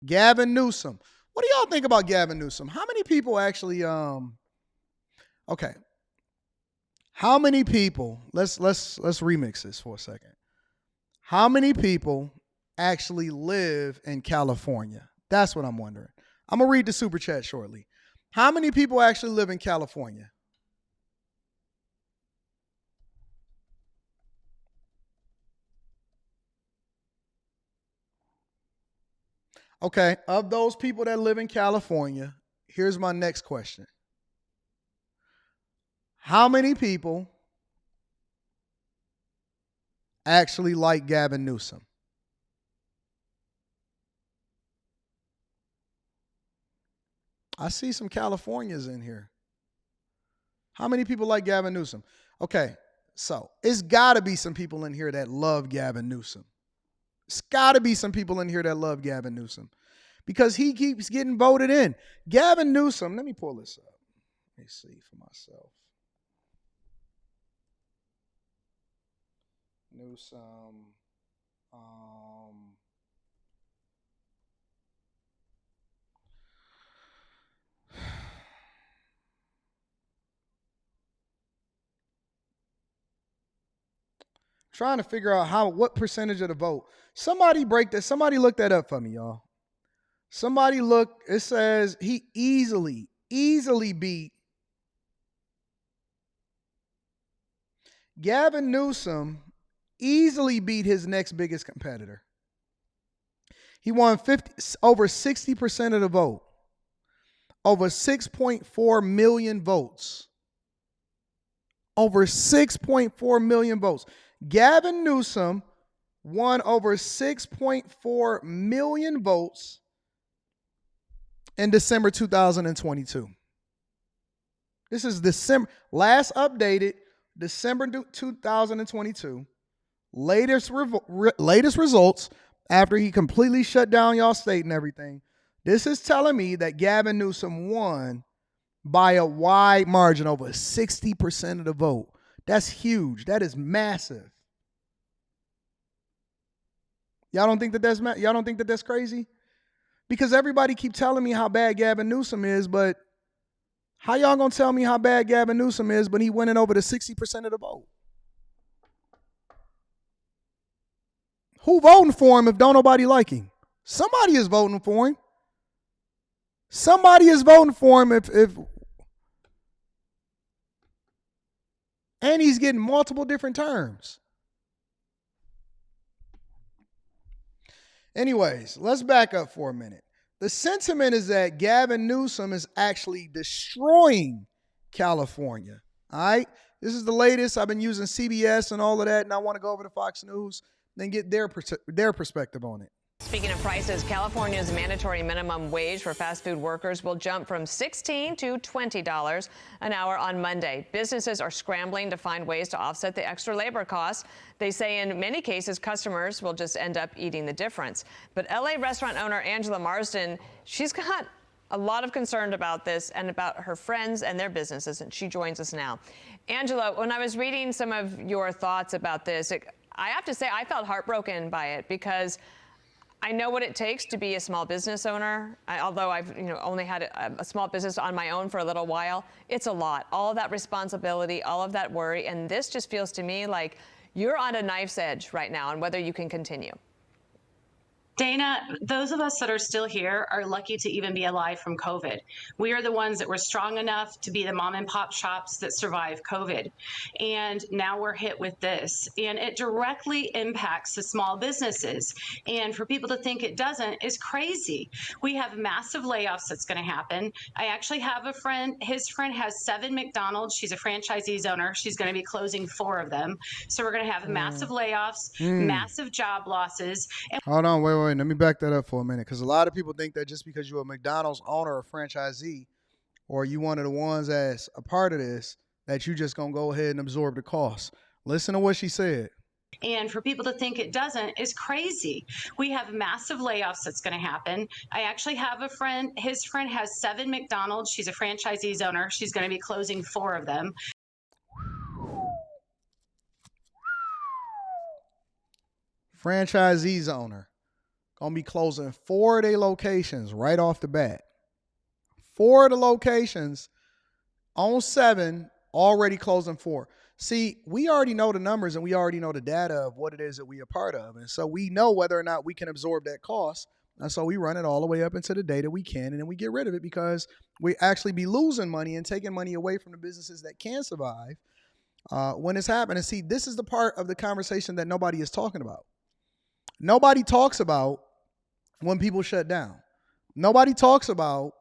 Gavin Newsom. What do y'all think about Gavin Newsom? How many people actually okay. How many people, let's remix this for a second. How many people actually live in California? That's what I'm wondering. I'm going to read the super chat shortly. How many people actually live in California? Okay, of those people that live in California, here's my next question. How many people actually like Gavin Newsom? I see some Californians in here. How many people like Gavin Newsom? Okay, so it's got to be some people in here that love Gavin Newsom. It's got to be some people in here that love Gavin Newsom because he keeps getting voted in. Gavin Newsom, let me pull this up. Let me see for myself. Newsom. Trying to figure out what percentage of the vote. Somebody break that. Somebody look that up for me, y'all. Somebody look. It says he easily beat Gavin Newsom. Easily beat his next biggest competitor. He won over 60% of the vote. Over 6.4 million votes. Over 6.4 million votes. Gavin Newsom won over 6.4 million votes in December 2022. This is December, last updated December 2022. Latest results after he completely shut down y'all state and everything. This is telling me that Gavin Newsom won by a wide margin, over 60% of the vote. That's huge. That is massive. Y'all don't think that that's crazy? Because everybody keep telling me how bad Gavin Newsom is, but how y'all gonna tell me how bad Gavin Newsom is, but he winning over the 60% of the vote? Who voting for him if don't nobody like him? Somebody is voting for him. Somebody is voting for him if and he's getting multiple different terms. Anyways, let's back up for a minute. The sentiment is that Gavin Newsom is actually destroying California. All right? This is the latest. I've been using CBS and all of that, and I want to go over to Fox News and get their perspective on it. Speaking of prices, California's mandatory minimum wage for fast food workers will jump from $16 to $20 an hour on Monday. Businesses are scrambling to find ways to offset the extra labor costs. They say in many cases, customers will just end up eating the difference. But LA restaurant owner Angela Marsden, she's got a lot of concern about this and about her friends and their businesses, and she joins us now. Angela, when I was reading some of your thoughts about this, I have to say I felt heartbroken by it because I know what it takes to be a small business owner. Although I've only had a small business on my own for a little while, it's a lot. All of that responsibility, all of that worry, and this just feels to me like you're on a knife's edge right now on whether you can continue. Dana, those of us that are still here are lucky to even be alive from COVID. We are the ones that were strong enough to be the mom and pop shops that survived COVID. And now we're hit with this. And it directly impacts the small businesses. And for people to think it doesn't is crazy. We have massive layoffs that's going to happen. I actually have a friend, his friend has 7 McDonald's. She's a franchisee's owner. She's going to be closing 4 of them. So we're going to have massive layoffs, massive job losses. Hold on, wait. Let me back that up for a minute, because a lot of people think that just because you're a McDonald's owner or franchisee, or you one of the ones that's a part of this, that you just gonna go ahead and absorb the cost. Listen to what she said. And for people to think it doesn't is crazy. We have massive layoffs that's going to happen. I actually have a friend, his friend has 7 McDonald's. She's a franchisee's owner. She's going to be closing 4 of them. Franchisee's owner going to be closing 4 of their locations right off the bat. 4 of the locations on 7, already closing 4. See, we already know the numbers and we already know the data of what it is that we are part of. And so we know whether or not we can absorb that cost. And so we run it all the way up into the day that we can, and then we get rid of it because we actually be losing money and taking money away from the businesses that can survive when it's happening. See, this is the part of the conversation that nobody is talking about. Nobody talks about when people shut down. Nobody talks about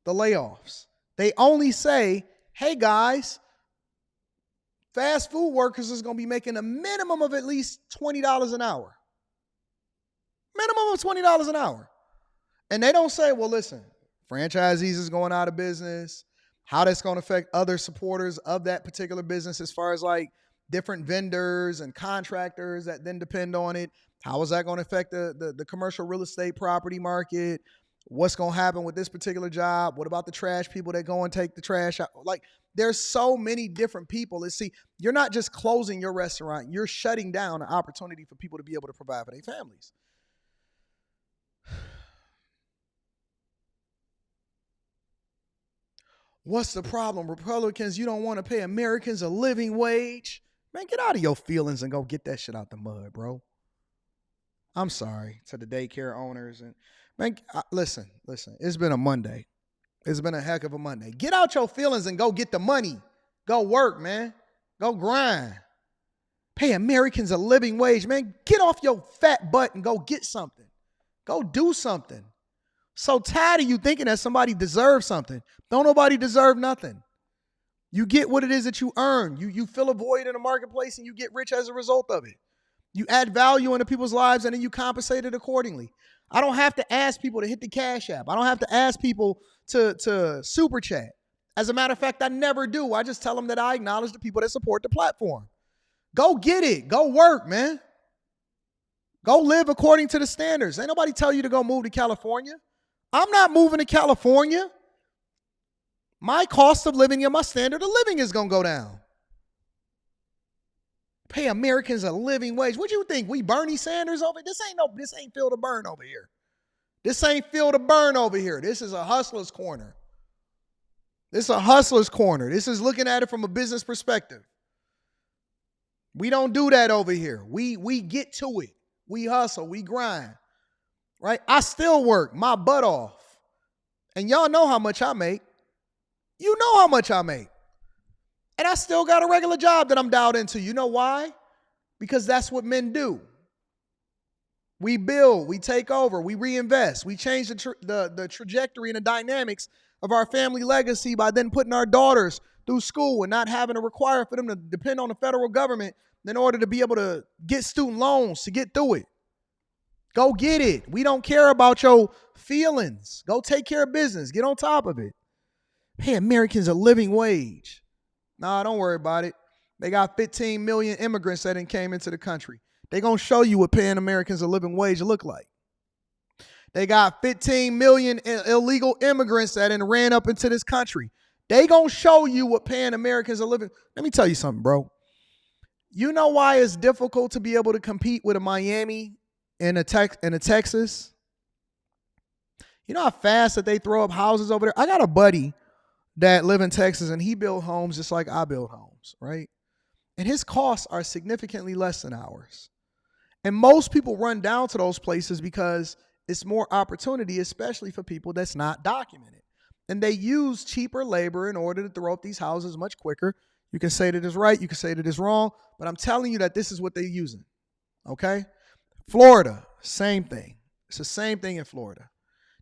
the layoffs. They only say, hey guys, fast food workers is going to be making a minimum of at least $20 an hour. Minimum of $20 an hour. And they don't say, well, listen, franchisees is going out of business, how that's going to affect other supporters of that particular business as far as like different vendors and contractors that then depend on it. How is that going to affect the commercial real estate property market? What's going to happen with this particular job? What about the trash people that go and take the trash out? Like, there's so many different people. Let's see, you're not just closing your restaurant. You're shutting down an opportunity for people to be able to provide for their families. What's the problem? Republicans, you don't want to pay Americans a living wage? Man, get out of your feelings and go get that shit out the mud, bro. I'm sorry to the daycare owners. And man, listen, it's been a Monday. It's been a heck of a Monday. Get out your feelings and go get the money. Go work, man. Go grind. Pay Americans a living wage, man. Get off your fat butt and go get something. Go do something. So tired of you thinking that somebody deserves something. Don't nobody deserve nothing. You get what it is that you earn. You fill a void in the marketplace and you get rich as a result of it. You add value into people's lives and then you compensate it accordingly. I don't have to ask people to hit the Cash App. I don't have to ask people to super chat. As a matter of fact, I never do. I just tell them that I acknowledge the people that support the platform. Go get it. Go work, man. Go live according to the standards. Ain't nobody tell you to go move to California. I'm not moving to California. My cost of living and my standard of living is going to go down. Pay Americans a living wage. What do you think? We Bernie Sanders over? This ain't Phil to burn over here. This ain't Phil to burn over here. This is a hustler's corner. This is a hustler's corner. This is looking at it from a business perspective. We don't do that over here. We get to it. We hustle. We grind. Right? I still work my butt off. And y'all know how much I make. You know how much I make. And I still got a regular job that I'm dialed into. You know why? Because that's what men do. We build, we take over, we reinvest, we change the trajectory and the dynamics of our family legacy by then putting our daughters through school and not having to require for them to depend on the federal government in order to be able to get student loans to get through it. Go get it. We don't care about your feelings. Go take care of business. Get on top of it. Pay Americans a living wage. Nah, don't worry about it. They got 15 million immigrants that came into the country. They're going to show you what paying Americans a living wage look like. They got 15 million illegal immigrants that ran up into this country. They going to show you what paying Americans a living. Let me tell you something, bro. You know why it's difficult to be able to compete with a Miami and a Texas? You know how fast that they throw up houses over there? I got a buddy that live in Texas and he built homes just like I build homes, right? And his costs are significantly less than ours. And most people run down to those places because it's more opportunity, especially for people that's not documented. And they use cheaper labor in order to throw up these houses much quicker. You can say that it's right, you can say that it's wrong, but I'm telling you that this is what they're using, okay? Florida, same thing. It's the same thing in Florida.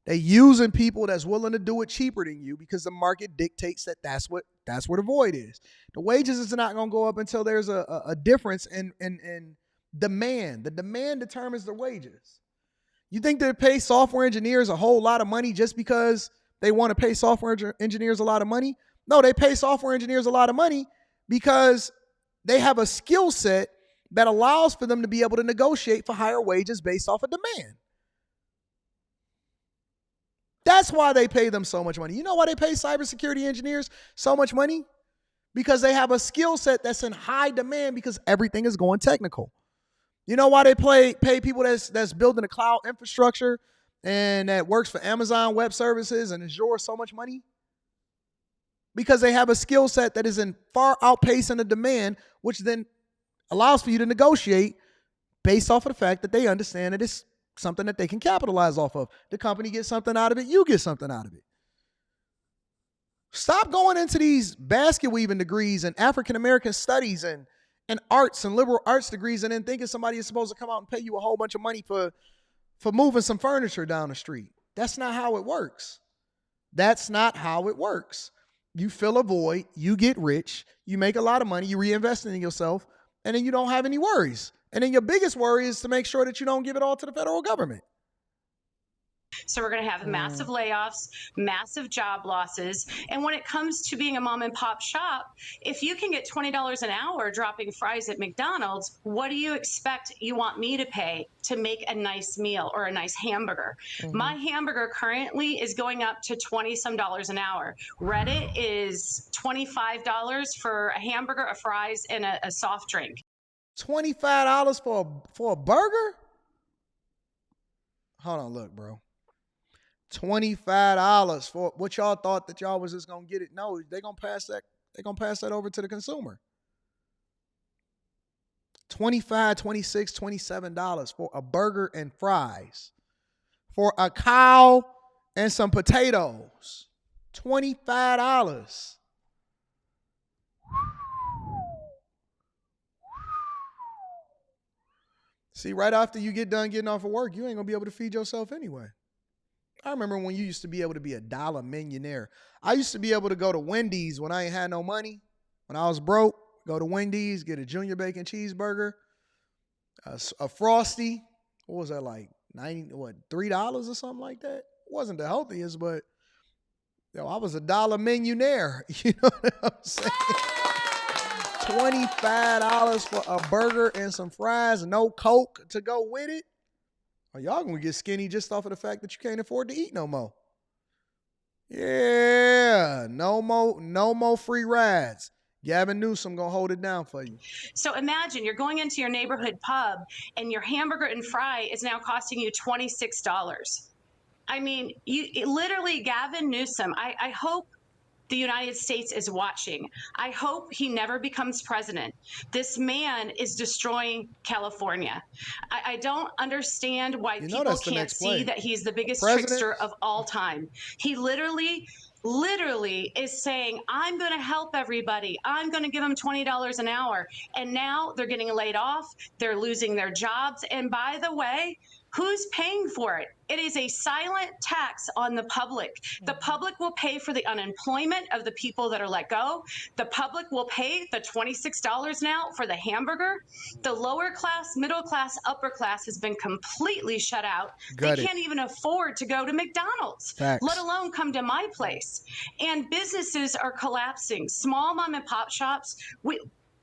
They using people that's willing to do it cheaper than you because the market dictates that that's where the void is. The wages is not going to go up until there's a difference in demand. The demand determines the wages. You think they pay software engineers a whole lot of money just because they want to pay software engineers a lot of money? No, they pay software engineers a lot of money because they have a skill set that allows for them to be able to negotiate for higher wages based off of demand. That's why they pay them so much money. You know why they pay cybersecurity engineers so much money? Because they have a skill set that's in high demand because everything is going technical. You know why they pay people that's building a cloud infrastructure and that works for Amazon Web Services and Azure so much money? Because they have a skill set that is in far outpacing the demand, which then allows for you to negotiate based off of the fact that they understand that it's something that they can capitalize off of. The company gets something out of it, you get something out of it. Stop going into these basket weaving degrees and African American studies and arts and liberal arts degrees and then thinking somebody is supposed to come out and pay you a whole bunch of money for moving some furniture down the street. That's not how it works. That's not how it works. You fill a void, you get rich, you make a lot of money, you reinvest in yourself, and then you don't have any worries. And then your biggest worry is to make sure that you don't give it all to the federal government. So we're going to have massive layoffs, massive job losses. And when it comes to being a mom and pop shop, if you can get $20 an hour dropping fries at McDonald's, what do you expect you want me to pay to make a nice meal or a nice hamburger? My hamburger currently is going up to $20-some an hour. Reddit is $25 for a hamburger, a fries, and a soft drink. $25 for a burger? Hold on, look, bro. $25 for what y'all thought that y'all was just gonna get it. No, they're gonna pass that. They're gonna pass that over to the consumer. $25, $26, $27 for a burger and fries. For a cow and some potatoes. $25. See, right after you get done getting off of work, you ain't gonna be able to feed yourself anyway. I remember when you used to be able to be $1 millionaire. I used to be able to go to Wendy's when I ain't had no money. When I was broke, go to Wendy's, get a junior bacon cheeseburger, a Frosty. What was that like? $3 or something like that? It wasn't the healthiest, but I was $1 millionaire. You know what I'm saying? $25 for a burger and some fries, no Coke to go with it. Oh, y'all gonna get skinny just off of the fact that you can't afford to eat no more. Yeah, no more free rides. Gavin Newsom gonna hold it down for you. So imagine you're going into your neighborhood pub and your hamburger and fry is now costing you $26. I mean, literally, Gavin Newsom, I hope the United States is watching. I hope he never becomes president. This man is destroying California. I don't understand why people can't see that he's the biggest trickster of all time. He literally is saying, I'm going to help everybody. I'm going to give them $20 an hour. And now they're getting laid off. They're losing their jobs. And by the way, who's paying for it? It is a silent tax on the public. The public will pay for the unemployment of the people that are let go. The public will pay the $26 now for the hamburger. The lower class, middle class, upper class has been completely shut out. They can't even afford to go to McDonald's, let alone come to my place. And businesses are collapsing. Small mom and pop shops,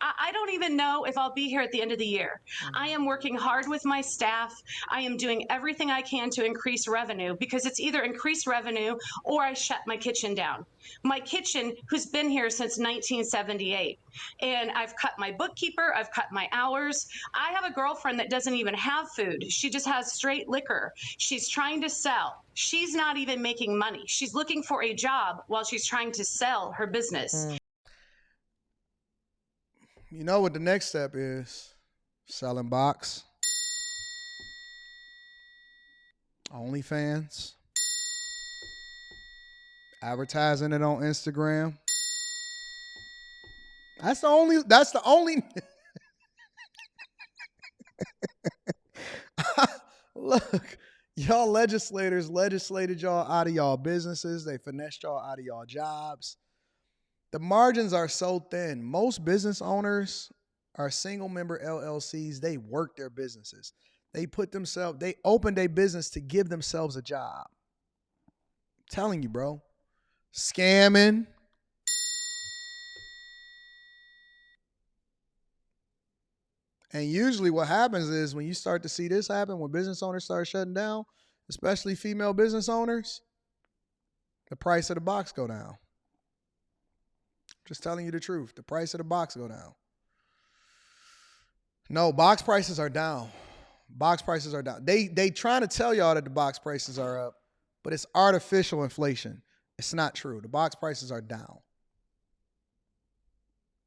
I don't even know if I'll be here at the end of the year. I am working hard with my staff. I am doing everything I can to increase revenue because it's either increase revenue or I shut my kitchen down. My kitchen, who's been here since 1978. And I've cut my bookkeeper, I've cut my hours. I have a girlfriend that doesn't even have food. She just has straight liquor. She's trying to sell. She's not even making money. She's looking for a job while she's trying to sell her business. You know what the next step is? Selling box. OnlyFans. Advertising it on Instagram. That's the only Look, y'all legislators legislated y'all out of y'all businesses. They finessed y'all out of y'all jobs. The margins are so thin. Most business owners are single member LLCs. They work their businesses. They opened a business to give themselves a job. I'm telling you, bro. Scamming. And usually what happens is when you start to see this happen, when business owners start shutting down, especially female business owners, the price of the box go down. Just telling you the truth. The price of the box go down. No, box prices are down. Box prices are down. They trying to tell y'all that the box prices are up, but it's artificial inflation. It's not true. The box prices are down.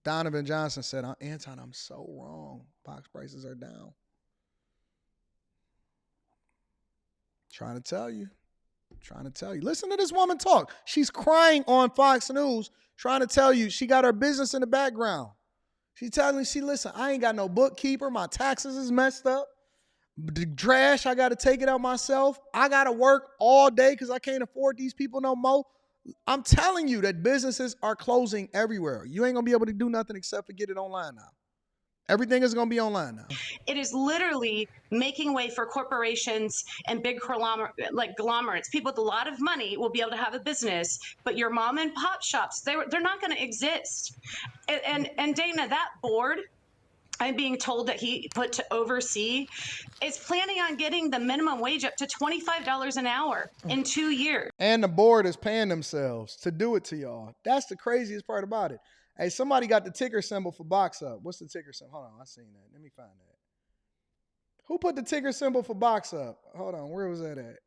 Donovan Johnson said, Anton, I'm so wrong. Box prices are down. Trying to tell you. Trying to tell you. Listen to this woman talk. She's crying on Fox News, trying to tell you she got her business in the background. She's telling me, listen, I ain't got no bookkeeper. My taxes is messed up. The trash, I got to take it out myself. I got to work all day because I can't afford these people no more. I'm telling you that businesses are closing everywhere. You ain't going to be able to do nothing except for get it online now. Everything is going to be online now. It is literally making way for corporations and big conglomerates. People with a lot of money will be able to have a business, but your mom and pop shops, they're not going to exist. And Dana, that board, I'm being told that he put to oversee, is planning on getting the minimum wage up to $25 an hour in 2 years. And the board is paying themselves to do it to y'all. That's the craziest part about it. Hey, somebody got the ticker symbol for Box Up. What's the ticker symbol? Hold on, I seen that. Let me find that. Who put the ticker symbol for Box Up? Hold on, where was that at?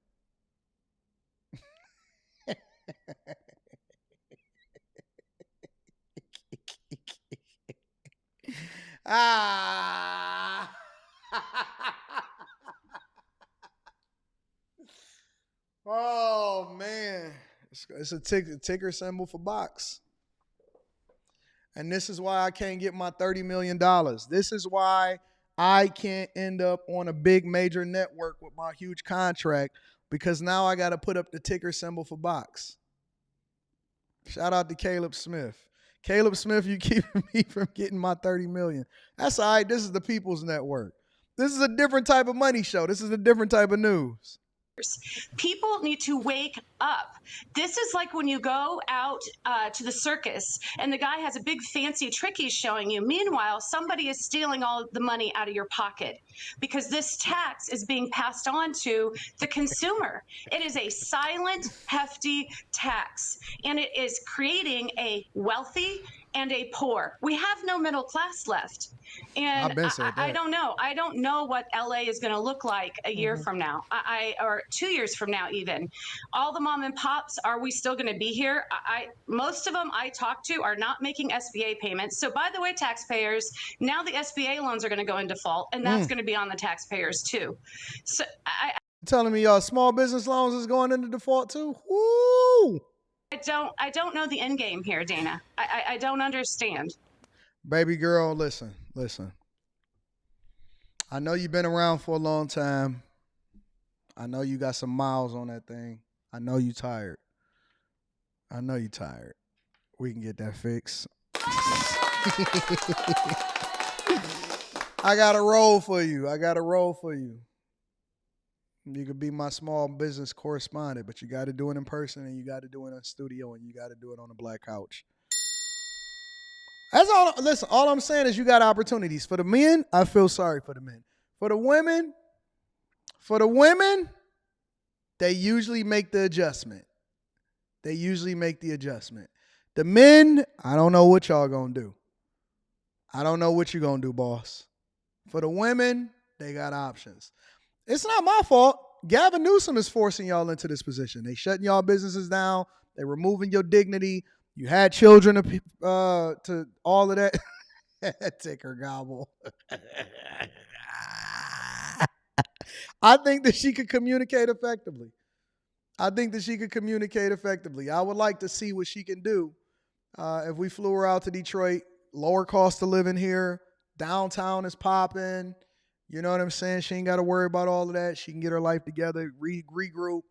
Ah. Oh, man. It's a ticker symbol for Box. And this is why I can't get my $30 million. This is why I can't end up on a big major network with my huge contract, because now I got to put up the ticker symbol for Box. Shout out to Caleb Smith. Caleb Smith, you keeping me from getting my $30 million. That's all right. This is the People's Network. This is a different type of money show. This is a different type of news. People need to wake up. This is like when you go out to the circus and the guy has a big fancy trick he's showing you. Meanwhile, somebody is stealing all the money out of your pocket because this tax is being passed on to the consumer. It is a silent, hefty tax, and it is creating a wealthy and a poor. We have no middle class left. And I don't know. I don't know what LA is going to look like a year from now, or 2 years from now, even. All the mom and pops, are we still going to be here? Most of them I talk to are not making SBA payments. So, by the way, taxpayers, now the SBA loans are going to go in default, and that's going to be on the taxpayers too. So, telling me y'all small business loans is going into default too? Woo! I don't know the end game here, Dana. I don't understand. Baby girl, listen. I know you've been around for a long time. I know you got some miles on that thing. I know you tired. We can get that fixed. I got a role for you. You could be my small business correspondent, but you got to do it in person, and you got to do it in studio, and you got to do it on a black couch. That's all. Listen, all I'm saying is you got opportunities. For the men, I feel sorry for the men. For the women, they usually make the adjustment. The men, I don't know what y'all gonna do. I don't know what you're gonna do, boss. For the women, they got options. It's not my fault. Gavin Newsom is forcing y'all into this position. They shutting y'all businesses down. They removing your dignity. You had children to all of that. Ticker gobble. I think that she could communicate effectively. I would like to see what she can do. If we flew her out to Detroit, lower cost of living here, downtown is popping. You know what I'm saying? She ain't got to worry about all of that. She can get her life together, regroup.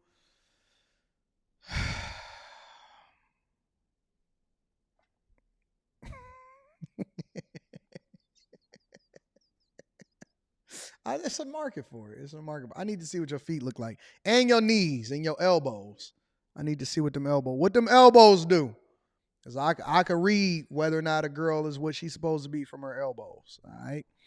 It's a market for it. I need to see what your feet look like. And your knees and your elbows. I need to see what them elbows do. Because I can read whether or not a girl is what she's supposed to be from her elbows. All right?